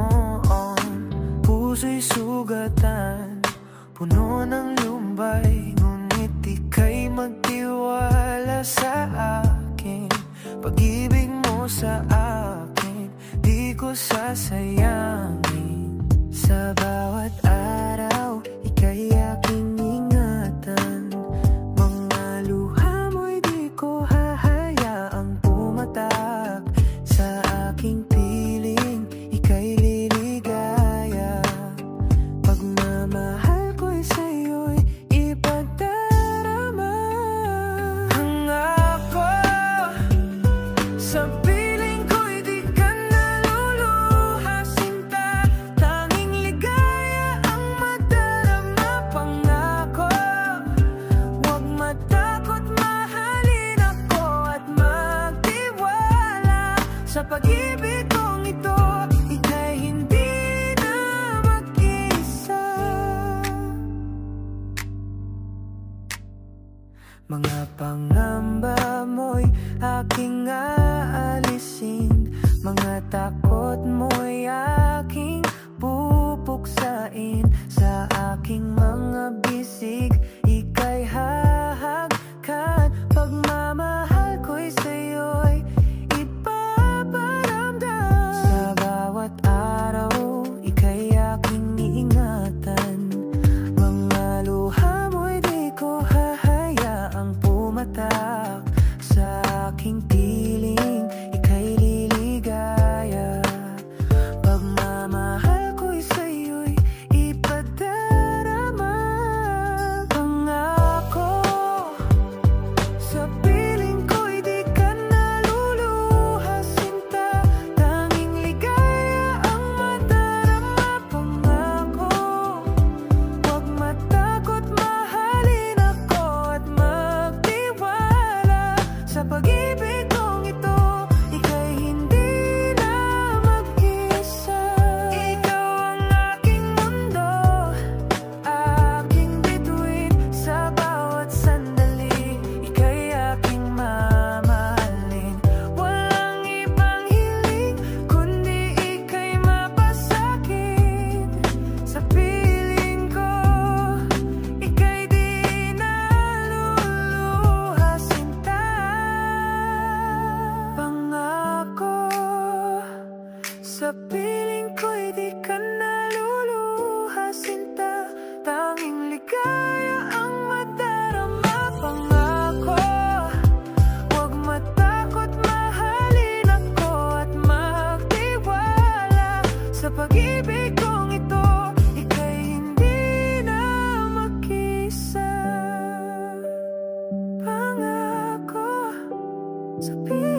noon. Puso'y sugatan, puno ng lumbay, ngunit ika'y magtiwala sa akin. Pag-ibig mo sa akin, di ko sasayangin. Sa bawat araw, ika'y aking ingatan. Mga luha mo'y di ko hahayaang pumatak. Sa aking piling, ika'y liligaya. Pagmamahal ko'y sa'yo'y ipagdarama. Hangako, sa piling ko'y di ka naluluha, sinta. Tanging ligaya ang madarama. Pangako, huwag matakot, mahalin ako at magtiwala. Sa pag-ibig kong ito, ika'y hindi na mag-isa. Mga pangamba mo'y aking aalisin. Mga takot mo'y aking pupuksain. Sa aking mga bisig, ika'y hahagkan. Pagmamahal ko'y sa'yo'y ipaparamdam. Sa bawat araw, ika'y aking iingatan. Mga luha mo'y di ko hahayaang pumatak. Sa aking piling, ika'y liligaya. Pagmamahal ko'y sa'yo'y ipadarama. Pangako, sa piling ko'y di ka naluluha, sinta. Tanging ligaya ang madarama. Pangako, huwag matakot, mahalin ako at magtiwala. Sa pag-ibig kong ito, ika'y hindi na mag-isa. Ikaw ang aking mundo, aking bituin. Sa bawat sandali, ika'y aking mamahalin. Walang ibang hiling, kundi ika'y mapasakin. Sa piling ko, ika'y di naluluha, sinta. Pangako, sa piling ko'y di ka naluluha, sinta. Tanging ligaya ang madarama. Pangako, huwag matakot, mahalin ako at magtiwala. Sa pag-ibig kong ito, ika'y hindi na mag-isa. Pangako, sa piling